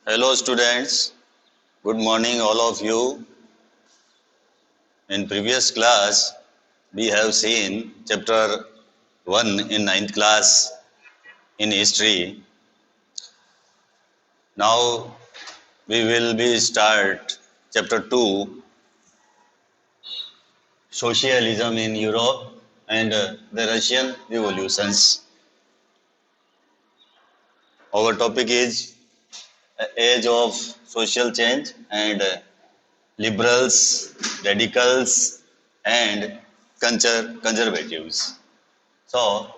Hello students, good morning all of you. In previous class, we have seen chapter 1 in 9th class in history. Now we will be start chapter 2, socialism in Europe and the Russian revolutions. Our topic is age of social change and liberals, radicals and conservatives. So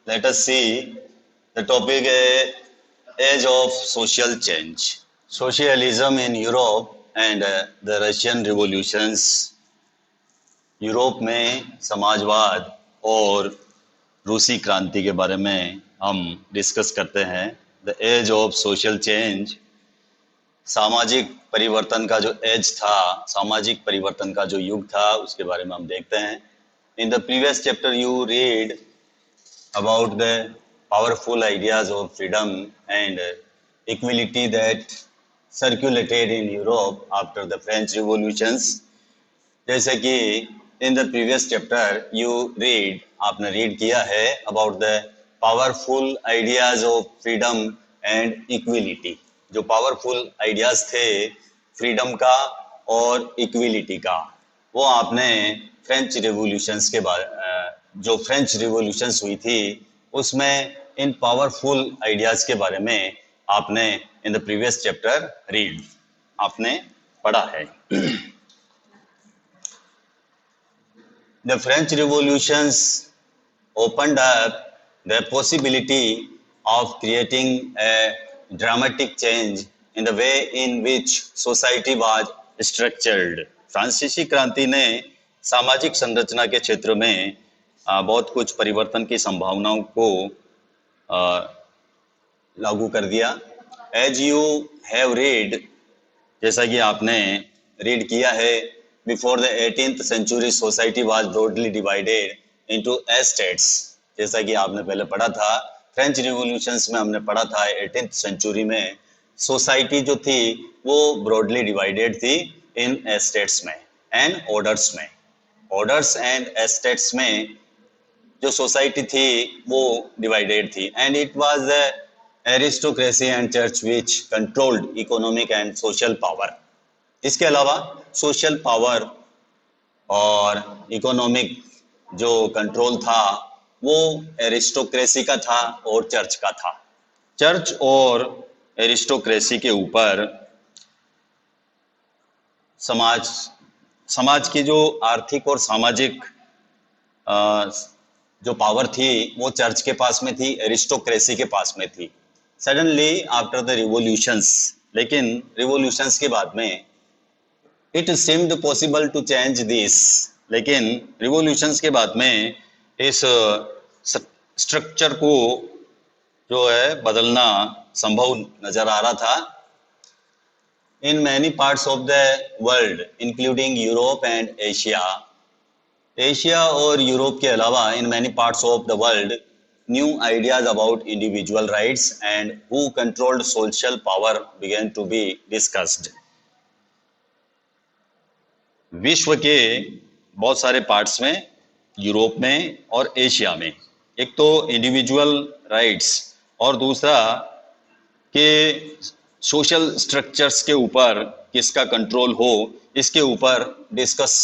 let us see the topic age of social change. Socialism in Europe and the Russian revolutions. Europe में समाजवाद और रूसी क्रांति के बारे में हम discuss करते हैं. The age of social change, सामाजिक परिवर्तन का जो एज था, सामाजिक परिवर्तन का जो युग था, उसके बारे में हम देखते हैं. In the previous chapter you read about the powerful ideas of freedom and equality that circulated in Europe after the French revolutions. जैसे कि in the previous chapter you read, आपने read किया है about the powerful ideas of freedom and equality. जो powerful ideas थे freedom का और equality का, वो आपने फ्रेंच रिवॉल्यूशंस के बाद जो फ्रेंच रिवॉल्यूशंस हुई थी उसमें इन पावरफुल आइडियाज के बारे में आपने in the previous chapter read आपने पढ़ा है. The French revolutions opened up the possibility of creating a dramatic change in the way in which society was structured. फ्रांसीसी क्रांति ने सामाजिक संरचना के क्षेत्र में बहुत कुछ परिवर्तन की संभावनाओं को लागू कर दिया. एज यू हैव रीड, जैसा कि आपने रीड किया है, before the 18th century society was broadly divided into estates. जैसा कि आपने पहले पढ़ा था, फ्रेंच रिवॉल्यूशंस में हमने पढ़ा था 18th सेंचुरी में सोसाइटी जो थी वो ब्रॉडली डिवाइडेड थी इन एस्टेट्स में एंड ऑर्डर्स में. ऑर्डर्स एंड एस्टेट्स में जो सोसाइटी थी वो डिवाइडेड थी and it was the aristocracy and church which controlled economic and social power. इसके अलावा सोशल पावर और इकोनॉमिक जो कंट्रोल था वो एरिस्टोक्रेसी का था और चर्च का था. चर्च और एरिस्टोक्रेसी के ऊपर समाज की जो आर्थिक और सामाजिक जो पावर थी वो चर्च के पास में थी, एरिस्टोक्रेसी के पास में थी. सडनली आफ्टर द रिवॉल्यूशंस, लेकिन रिवॉल्यूशंस के बाद में it seemed possible to change this, लेकिन रिवॉल्यूशंस के बाद में इस स्ट्रक्चर को जो है बदलना संभव नजर आ रहा था. In many parts of the world including Europe and Asia, Asia और यूरोप के अलावा in many parts of the world new ideas about individual rights and who controlled social power began to be discussed. विश्व के बहुत सारे parts में, Europe में और एशिया में, एक तो इंडिविजुअल राइट्स और दूसरा कि सोशल स्ट्रक्चर्स के ऊपर किसका कंट्रोल हो, इसके ऊपर डिस्कस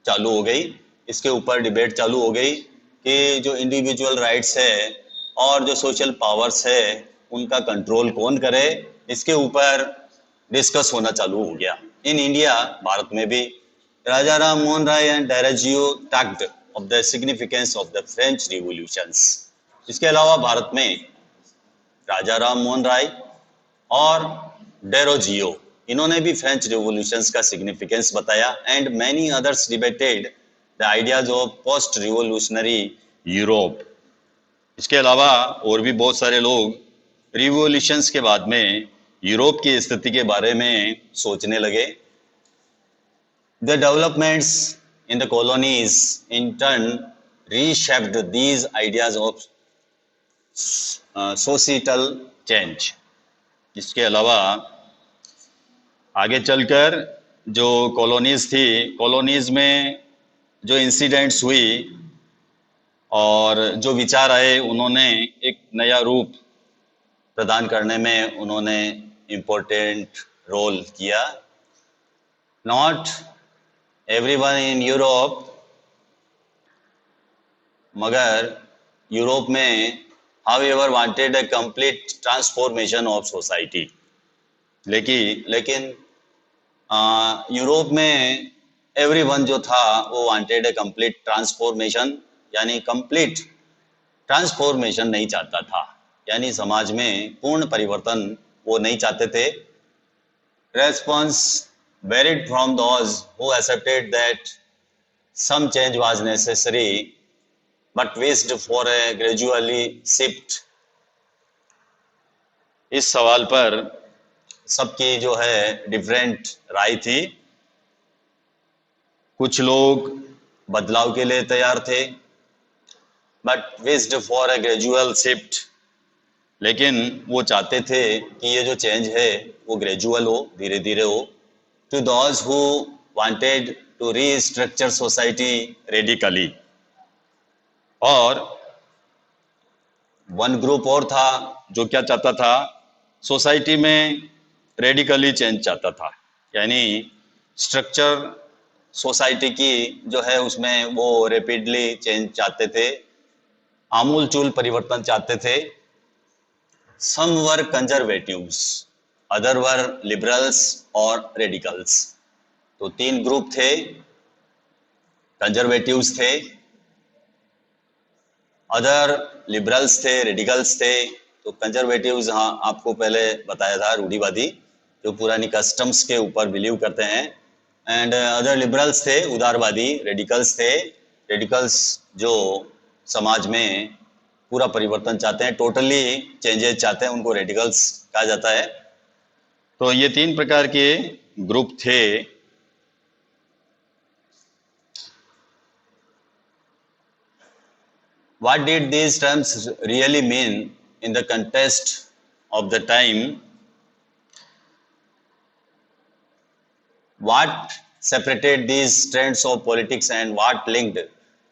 चालू हो गई, इसके ऊपर डिबेट चालू हो गई कि जो इंडिविजुअल राइट्स है और जो सोशल पावर्स है उनका कंट्रोल कौन करे, इसके ऊपर डिस्कस होना चालू हो गया. इन इंडिया, भारत में भी, Raja Ram Mohan Roy and Derozio talked of the significance of the French revolutions. इसके अलावा भारत में राजा राम मोहन राय और डेरोजियो, इन्होंने भी फ्रेंच रिवॉल्यूशंस का सिग्निफिकेंस बताया and many others debated the ideas of post revolutionary Europe. इसके अलावा और भी बहुत सारे लोग रिवॉल्यूशंस के बाद में यूरोप की स्थिति के बारे में सोचने लगे. The developments in the colonies in turn reshaped these ideas of societal change. इसके अलावा आगे चलकर जो कॉलोनीज थी, कॉलोनीज में जो इंसिडेंट्स हुई और जो विचार आए, उन्होंने एक नया रूप प्रदान करने में उन्होंने इम्पोर्टेंट रोल किया. नॉट एवरीवन इन यूरोप, मगर यूरोप में however wanted a complete transformation of society. लेकिन यूरोप में एवरीवन जो था वो वांटेड ए कंप्लीट ट्रांसफॉर्मेशन, यानी कंप्लीट ट्रांसफॉर्मेशन नहीं चाहता था, यानी समाज में पूर्ण परिवर्तन वो नहीं चाहते थे. Response varied from those who accepted that some change was necessary but wished for a gradually shift. इस सवाल पर सबकी जो है डिफरेंट राय थी. कुछ लोग बदलाव के लिए तैयार थे, but wished for a gradual shift, लेकिन वो चाहते थे कि ये जो चेंज है वो ग्रेजुअल हो, धीरे धीरे हो. To those who wanted to restructure society radically. और वन ग्रुप और था जो क्या चाहता था, सोसाइटी में रेडिकली चेंज चाहता था, यानी स्ट्रक्चर सोसाइटी की जो है उसमें वो रैपिडली चेंज चाहते थे, आमूलचूल परिवर्तन चाहते थे. सम वर कंजर्वेटिव्स, अदर वर लिबरल्स और रेडिकल्स. तो तीन ग्रुप थे. कंजर्वेटिव्स थे, अदर लिबरल्स थे, रेडिकल्स थे. तो कंजर्वेटिव्स, हाँ आपको पहले बताया था, रूढ़िवादी, जो पुरानी कस्टम्स के ऊपर बिलीव करते हैं. एंड अदर लिबरल्स थे, उदारवादी. रेडिकल्स थे, रेडिकल्स जो समाज में पूरा परिवर्तन चाहते हैं, टोटली चेंजेस चाहते हैं, उनको रेडिकल्स कहा जाता है. तो ये तीन प्रकार के ग्रुप थे. What did these terms really mean in the context of the time? What separated these trends of politics and what linked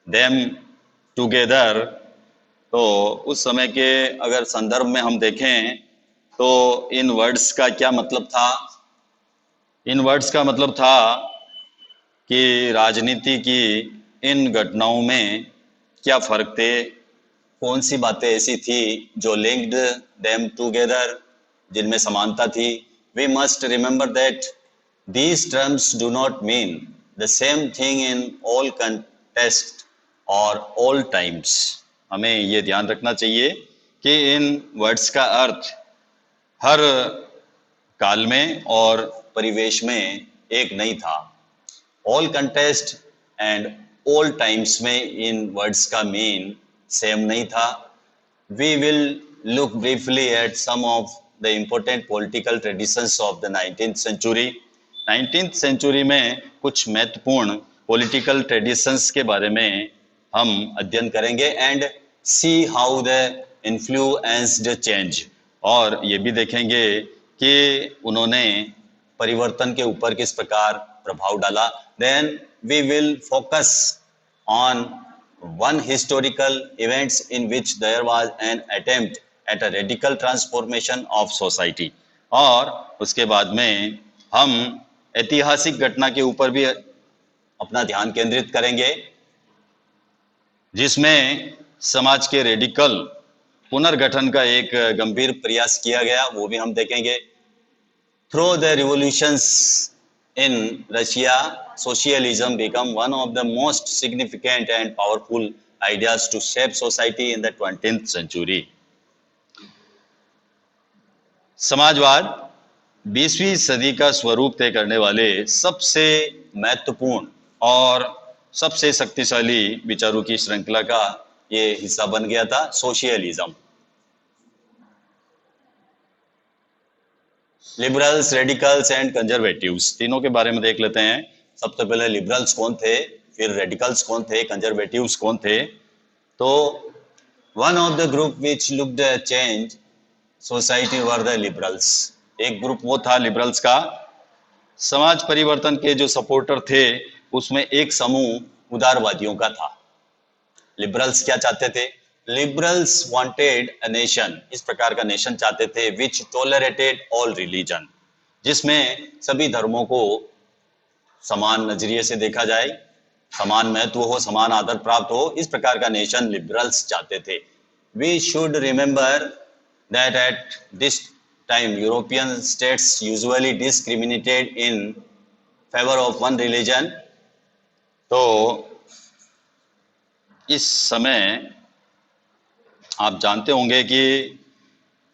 them together? तो उस समय के अगर संदर्भ में हम देखें तो इन वर्ड्स का क्या मतलब था. इन वर्ड्स का मतलब था कि राजनीति की इन घटनाओं में क्या फर्क थे, कौन सी बातें ऐसी थी जो लिंक्ड देम टुगेदर, जिनमें समानता थी. We must remember that these terms do not mean the same thing in all context और ऑल टाइम्स. हमें ये ध्यान रखना चाहिए कि इन वर्ड्स का अर्थ हर काल में और परिवेश में एक नहीं था. All context and all times में इन वर्ड्स का मीन सेम नहीं था. We will look briefly at some of the important political traditions of the 19th century. 19th century में कुछ महत्वपूर्ण पॉलिटिकल ट्रेडिशंस के बारे में हम अध्ययन करेंगे. And see how the influenced change, और ये भी देखेंगे कि उन्होंने परिवर्तन के ऊपर किस प्रकार प्रभाव डाला. Then we will focus on one historical events in which there was an attempt at a radical transformation of society. और उसके बाद में हम ऐतिहासिक घटना के ऊपर भी अपना ध्यान केंद्रित करेंगे जिसमें समाज के रेडिकल पुनर्गठन का एक गंभीर प्रयास किया गया, वो भी हम देखेंगे. Through the revolutions in Russia, socialism became one of the most significant and powerful ideas to shape society in the 20th century. समाजवाद 20वीं सदी का स्वरूप तय करने वाले सबसे महत्वपूर्ण और सबसे शक्तिशाली विचारों की श्रृंखला का ये हिस्सा बन गया था, socialism. Liberals, radicals and conservatives, तीनों के बारे में देख लेते हैं. सबसे पहले लिबरल्स कौन थे, फिर रेडिकल्स कौन थे, कंजर्वेटिव्स कौन थे. तो one of the group which looked change society were the liberals. एक ग्रुप वो था लिबरल्स का समाज परिवर्तन के जो सपोर्टर थे उसमें एक समूह उदारवादियों का था। लिबरल्स क्या चाहते थे? लिबरल्स वांटेड अ नेशन, इस प्रकार का नेशन चाहते थे विच टॉलरेटेड ऑल रिलीजन, जिसमें सभी धर्मों को समान नजरिए से देखा जाए, समान महत्व हो, समान आदर प्राप्त हो, इस प्रकार का नेशन लिबरल्स चाहते थे। We should remember that at this time European states usually discriminated in favour of one religion. तो इस समय आप जानते होंगे कि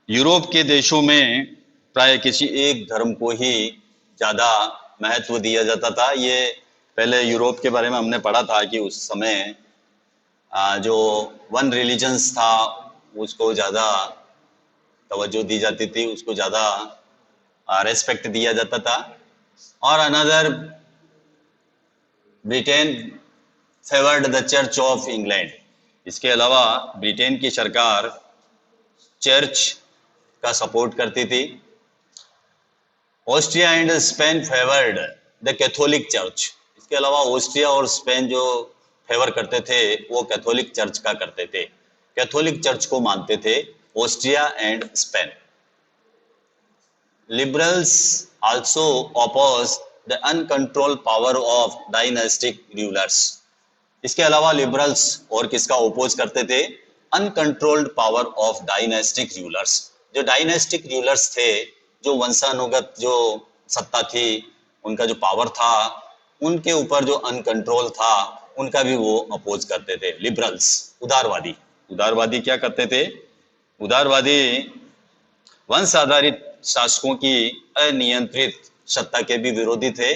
यूरोप के देशों में प्राय किसी एक धर्म को ही ज्यादा महत्व दिया जाता था। ये पहले यूरोप के बारे में हमने पढ़ा था कि उस समय जो वन रिलीजन्स था उसको ज्यादा तवज्जो दी जाती थी, उसको ज्यादा रेस्पेक्ट दिया जाता था। और another Britain favoured the church of England, इसके अलावा ब्रिटेन की सरकार चर्च का सपोर्ट करती थी। Austria and Spain favoured the Catholic church, इसके अलावा ऑस्ट्रिया और स्पेन जो फेवर करते थे वो कैथोलिक चर्च का करते थे, कैथोलिक चर्च को मानते थे Austria and Spain. Liberals also oppose the uncontrolled power of dynastic rulers, इसके अलावा लिबरल्स और किसका ओपोज करते थे? Uncontrolled power of dynastic rulers, जो डायनेस्टिक रूलर्स थे, जो वंशानुगत जो सत्ता थी, उनका जो पावर था, उनके ऊपर जो अनकंट्रोल था, उनका भी वो अपोज करते थे। लिबरल्स उदारवादी, उदारवादी क्या करते थे? उदारवादी वंश आधारित शासकों की अनियंत्रित सत्ता के भी विरोधी थे।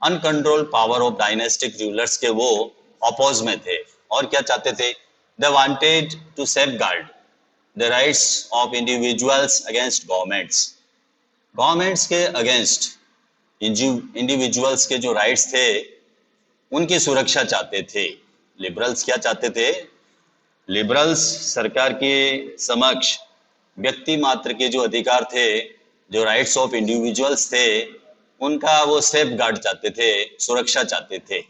Uncontrolled power of dynastic rulers के वो अपोज में थे। और क्या चाहते थे? They wanted to safeguard the rights of individuals against governments, governments के अगेंस्ट इंडिविजुअल्स के जो राइट्स थे उनकी सुरक्षा चाहते थे। लिबरल्स क्या चाहते थे? लिबरल्स सरकार के समक्ष व्यक्ति मात्र के जो अधिकार थे, जो राइट्स ऑफ इंडिविजुअल्स थे, उनका वो सेफ गार्ड चाहते थे, सुरक्षा चाहते थे।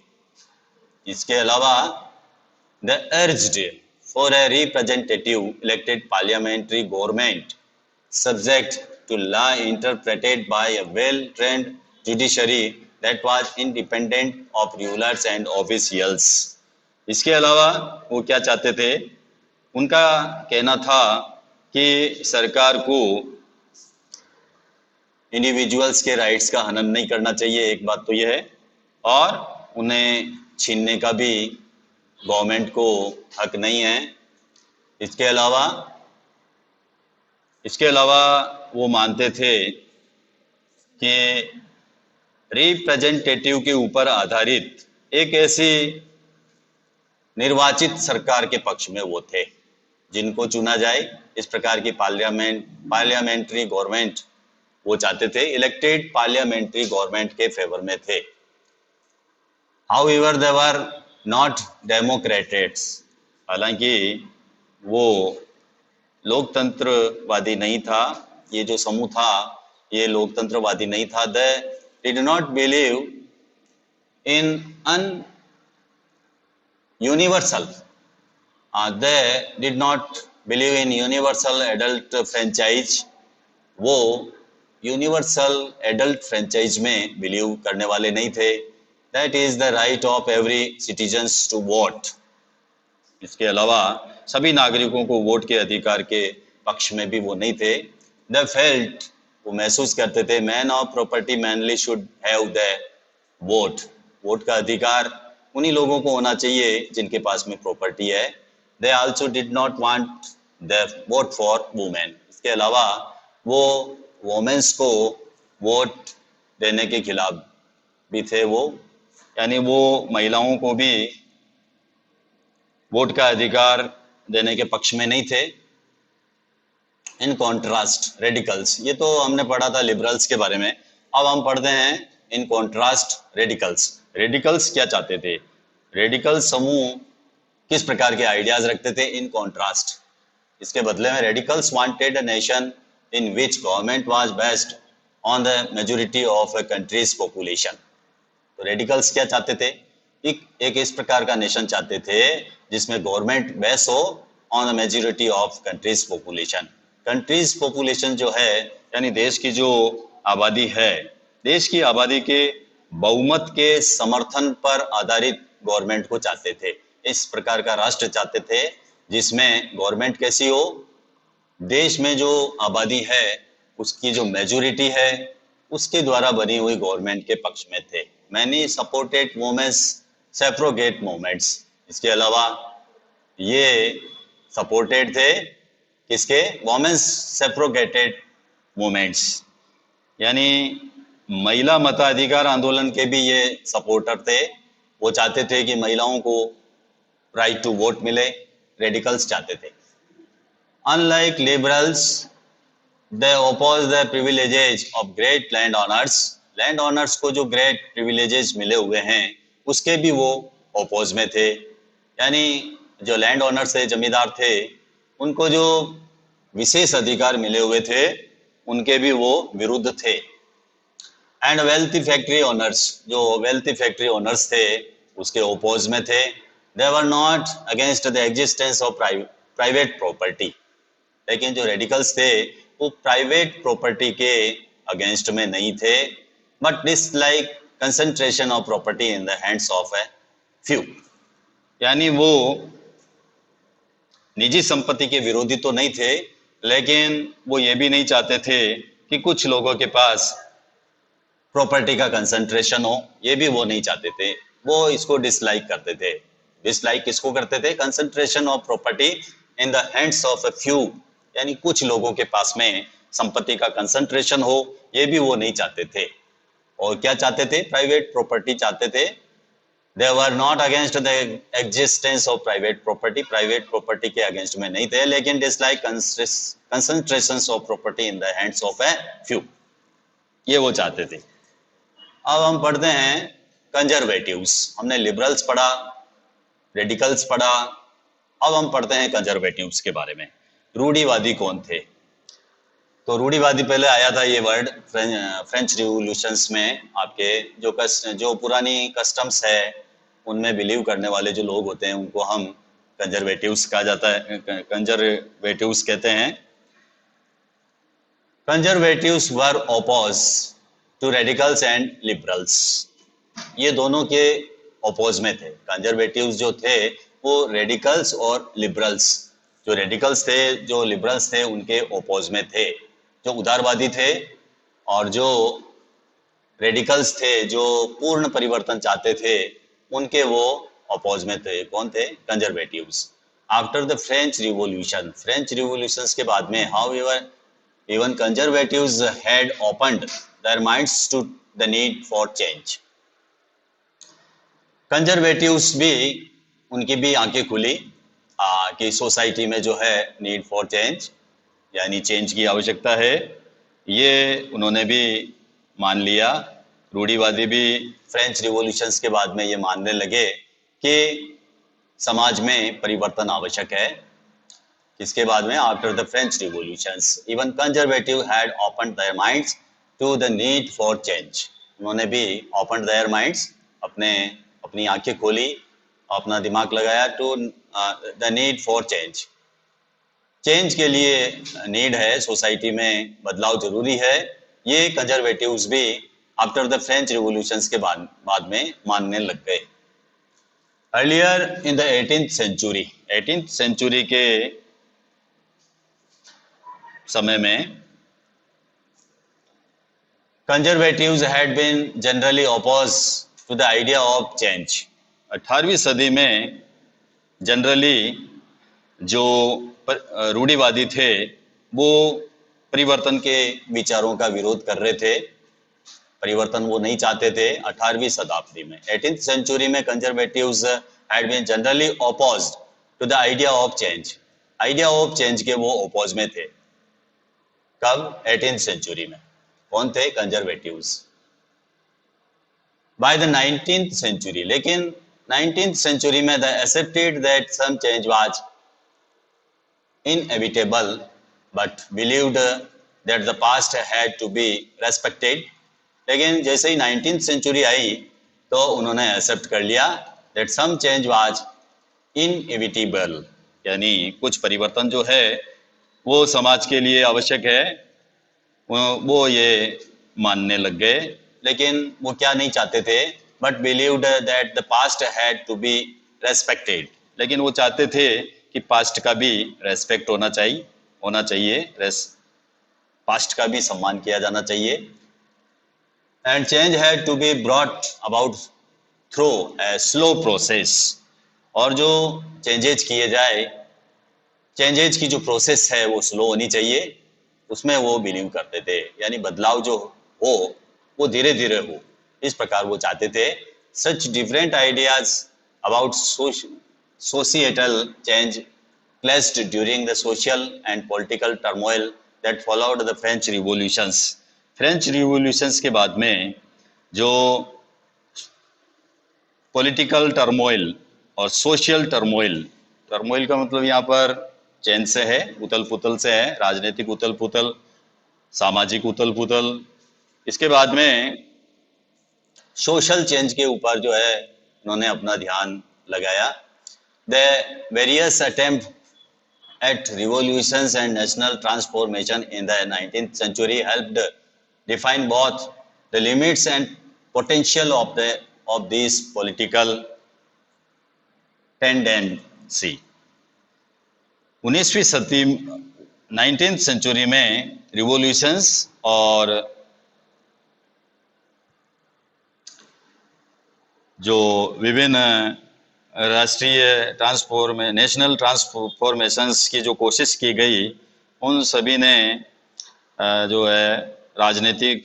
इसके अलावा they urged for a representative elected parliamentary government subject to law interpreted by a well trained judiciary that was independent of rulers and officials. इसके अलावा वो क्या चाहते थे? उनका कहना था कि सरकार को इंडिविजुअल्स के राइट्स का हनन नहीं करना चाहिए, एक बात तो यह है, और उन्हें छीनने का भी गवर्नमेंट को हक नहीं है। इसके अलावा वो मानते थे कि रिप्रेजेंटेटिव के ऊपर आधारित एक ऐसी निर्वाचित सरकार के पक्ष में वो थे, जिनको चुना जाए, इस प्रकार की पार्लियामेंट्री गवर्नमेंट वो चाहते थे, इलेक्टेड पार्लियामेंट्री गवर्नमेंट के फेवर में थे। However they were not Democrats, हालांकि वो लोकतंत्रवादी नहीं था, ये जो समूह था ये लोकतंत्रवादी नहीं था। They did not believe in an universal, they did not believe in universal adult franchise, वो यूनिवर्सल एडल्ट फ्रेंचाइज में बिलीव करने वाले नहीं थे। That is the right of every citizens to vote, इसके अलावा सभी नागरिकों को वोट के अधिकार के पक्ष में भी वो नहीं थे। द फेल्ट, वो महसूस करते थे, men of property mainly should have the vote, vote का अधिकार उन्हीं लोगों को होना चाहिए जिनके पास में प्रॉपर्टी है। They also did not want the vote for women, इसके अलावा वो वोमेन्स को वोट देने के खिलाफ भी थे वो, यानी वो महिलाओं को भी वोट का अधिकार देने के पक्ष में नहीं थे। इन कॉन्ट्रास्ट रेडिकल्स, ये तो हमने पढ़ा था लिबरल्स के बारे में, अब हम पढ़ते हैं इन कॉन्ट्रास्ट रेडिकल्स। रेडिकल्स क्या चाहते थे? रेडिकल समूह किस प्रकार के आइडियाज रखते थे? इन कॉन्ट्रास्ट, इसके बदले में radicals wanted a nation in which government was based on the majority of a country's population. तो रेडिकल्स क्या चाहते थे? एक इस प्रकार का नेशन चाहते थे जिसमें गवर्नमेंट बेस हो on the majority of countries population. Countries population जो है यानी देश की जो आबादी है, देश की आबादी के बहुमत के समर्थन पर आधारित गवर्नमेंट को चाहते थे. इस प्रकार का राष्ट्र चाहते थे जिसमें गवर्नमेंट कैसी हो, देश में जो आबादी है उसकी जो मेजोरिटी है उसके द्वारा बनी हुई गवर्नमेंट के पक्ष में थे. Many supported women's suffragette movements. इसके अलावा ये सपोर्टेड थे किसके? वुमेन्स सेफ्रोगेटेड मूवमेंट्स, यानी महिला मताधिकार आंदोलन के भी ये सपोर्टर थे. वो चाहते थे कि महिलाओं को राइट टू वोट मिले. रेडिकल्स चाहते थे. Unlike liberals, they oppose the privileges of great landowners. Landowners को जो great privileges मिले हुए हैं उसके भी वो oppose में थे. यानी जो लैंड ओनर्स थे, जमींदार थे, उनको जो विशेष अधिकार मिले हुए थे उनके भी वो विरुद्ध थे. एंड वेल्थी फैक्ट्री ओनर्स, जो वेल्थी फैक्ट्री ओनर्स थे उसके ओपोज में थे. They were not against the existence of private property. लेकिन जो रेडिकल्स थे वो प्राइवेट प्रॉपर्टी के अगेंस्ट में नहीं थे, but dislike concentration of property in the hands of a few. यानी वो निजी संपत्ति के विरोधी तो नहीं थे, लेकिन वो ये भी नहीं चाहते थे कि कुछ लोगों के पास प्रॉपर्टी का कंसंट्रेशन हो. ये भी वो नहीं चाहते थे. वो इसको डिसलाइक करते थे. डिसलाइक किसको करते थे? Concentration of property in the hands of a few, यानी कुछ लोगों के पास में संपत्ति का कंसंट्रेशन हो, ये भी वो नहीं चाहते थे. और क्या चाहते थे? प्राइवेट प्रॉपर्टी चाहते थे. They were not against the existence of private property. Private property के अगेंस्ट में नहीं थे, लेकिन dislike concentration of property in the hands of a few, ये वो चाहते थे. अब हम पढ़ते हैं कंजर्वेटिव्स. हमने लिबरल्स पढ़ा, रेडिकल्स पढ़ा, अब हम पढ़ते हैं कंजर्वेटिव्स के बारे में. रूढ़िवादी कौन थे? तो रूढ़िवादी पहले आया था ये वर्ड फ्रेंच रिवॉल्यूशंस में. आपके जो पुरानी कस्टम्स है उनमें बिलीव करने वाले जो लोग होते हैं उनको हम कंजर्वेटिव्स कहा जाता है, कंजर्वेटिव्स कहते हैं. Conservatives were opposed to radicals and liberals. ये दोनों के ओपोज में थे. कंजर्वेटिव्स जो थे वो रेडिकल्स और लिबरल्स, जो रेडिकल्स थे, जो लिबरल्स थे, उनके ओपोज में थे. जो उदारवादी थे और जो रेडिकल्स थे, जो पूर्ण परिवर्तन चाहते थे, उनके वो ओपोज में थे. कौन थे? Conservatives. After the French revolution, French revolutions के बाद में, however even conservatives had opened their minds to the need for change. Conservatives भी, उनकी भी आंखें खुली कि सोसाइटी में जो है नीड फॉर चेंज, यानी चेंज की आवश्यकता है, ये उन्होंने भी मान लिया. रूढ़िवादी भी फ्रेंच रिवॉल्यूशंस के बाद में ये मानने लगे कि समाज में परिवर्तन आवश्यक है. इसके बाद में after the French revolutions even conservative had opened their minds to the need for change. उन्होंने भी ओपन्ड देयर माइंड्स, अपनी आंखें खोली, अपना दिमाग लगाया to the need for change. Change के लिए नीड है, सोसाइटी में बदलाव जरूरी है. ये कंजर्वेटिव्स भी आफ्टर द फ्रेंच रिवॉल्यूशंस के बाद में मानने लग गए. Earlier in the 18th century के समय में conservatives had been generally oppose to the idea of change. 18वीं सदी में जनरली जो रूढ़िवादी थे वो परिवर्तन के विचारों का विरोध कर रहे थे. परिवर्तन वो नहीं चाहते थे. 18वीं शताब्दी में, 18th सेंचुरी में, conservatives had been generally opposed to the idea of change. Idea of change के वो अपोज में थे. कब? 18th सेंचुरी में. कौन थे? Conservatives. By the 19th century, लेकिन 19th सेंचुरी में they accepted that some change was inevitable but believed that the past had to be respected. लेकिन जैसे ही 19th सेंचुरी आई तो उन्होंने एक्सेप्ट कर लिया that some change was inevitable, यानी कुछ परिवर्तन जो है वो समाज के लिए आवश्यक है, वो ये मानने लग गए। लेकिन वो क्या नहीं चाहते थे, but believed that the past had to be respected, लेकिन वो चाहते थे कि पास्ट का भी रेस्पेक्ट होना चाहिए, पास्ट का भी सम्मान किया जाना चाहिए। And change had to be brought about through a slow process, और जो चेंजेज किए जाए, चेंजेज की जो प्रोसेस है वो स्लो होनी चाहिए, उसमें वो बिलीव करते थे, यानी बदलाव जो हो वो धीरे धीरे हो, इस प्रकार वो चाहते थे। Such different ideas about societal change clashed during the social and political turmoil that followed the French revolutions. French revolutions के बाद में जो पॉलिटिकल टर्मोइल और सोशल टर्मोइल, टर्मोइल का मतलब यहाँ पर चेंज से है, उथल पुथल से है, राजनीतिक उथल पुथल, सामाजिक उथल पुथल, इसके बाद में सोशल चेंज के ऊपर जो है उन्होंने अपना ध्यान लगाया। The various attempts at revolutions and national transformation in the 19th century helped define both the limits and potential of these political tendency. 19वीं सदी 19th सेंचुरी में रिवॉल्यूशंस और जो विभिन्न राष्ट्रीय नेशनल ट्रांसफॉर्मेशंस की जो कोशिश की गई, उन सभी ने जो है राजनीतिक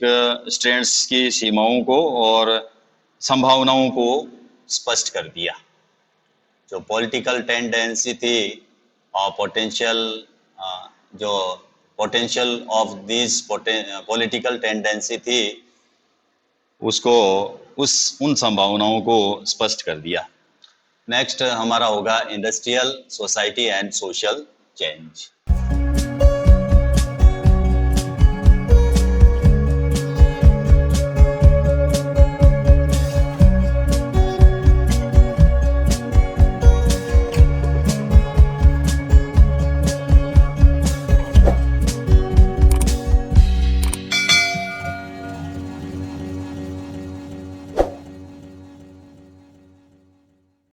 स्ट्रेंड्स की सीमाओं को और संभावनाओं को स्पष्ट कर दिया। जो पॉलिटिकल टेंडेंसी थी और potential of this political tendency थी, उसको उन संभावनाओं को स्पष्ट कर दिया। नेक्स्ट हमारा होगा industrial society and social change.